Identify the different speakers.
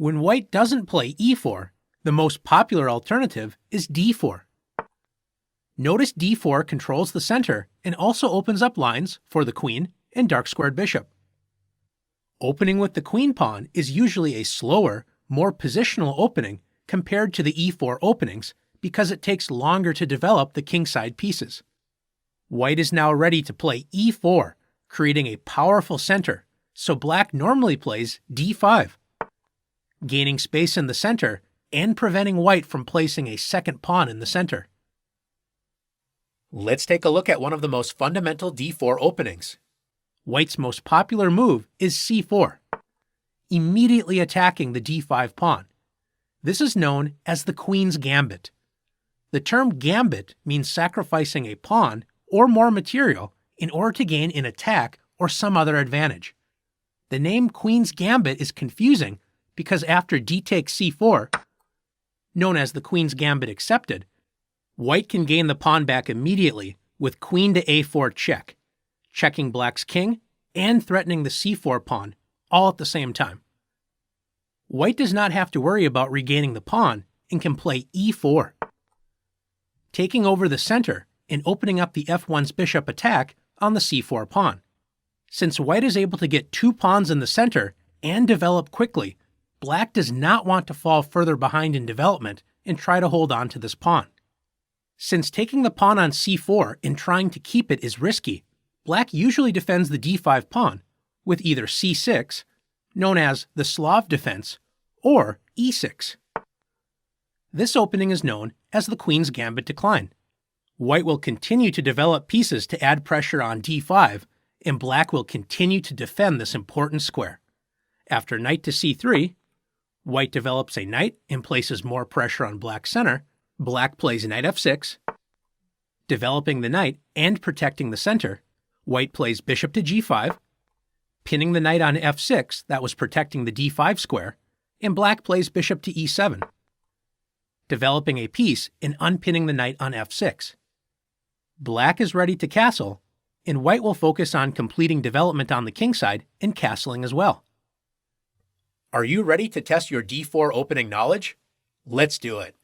Speaker 1: When white doesn't play e4, the most popular alternative is d4. Notice d4 controls the center and also opens up lines for the queen and dark-squared bishop. Opening with the queen pawn is usually a slower, more positional opening compared to the e4 openings because it takes longer to develop the kingside pieces. White is now ready to play e4, creating a powerful center, so black normally plays d5, gaining space in the center and preventing white from placing a second pawn in the center. Let's take a look at one of the most fundamental d4 openings. White's most popular move is c4, immediately attacking the d5 pawn. This is known as the queen's gambit. The term gambit means sacrificing a pawn or more material in order to gain an attack or some other advantage. The name queen's gambit is confusing because after d takes c4, known as the queen's gambit accepted, white can gain the pawn back immediately with queen to a4 check, checking black's king and threatening the c4 pawn all at the same time. White does not have to worry about regaining the pawn and can play e4, taking over the center and opening up the f1's bishop attack on the c4 pawn. Since white is able to get two pawns in the center and develop quickly, black does not want to fall further behind in development and try to hold on to this pawn. Since taking the pawn on c4 and trying to keep it is risky, black usually defends the d5 pawn with either c6, known as the Slav defense, or e6. This opening is known as the queen's gambit decline. White will continue to develop pieces to add pressure on d5, and black will continue to defend this important square. After knight to c3, white develops a knight and places more pressure on black's center. Black plays knight f6, developing the knight and protecting the center. White plays bishop to g5, pinning the knight on f6 that was protecting the d5 square, and black plays bishop to e7, developing a piece and unpinning the knight on f6. Black is ready to castle, and white will focus on completing development on the kingside and castling as well. Are you ready to test your d4 opening knowledge? Let's do it.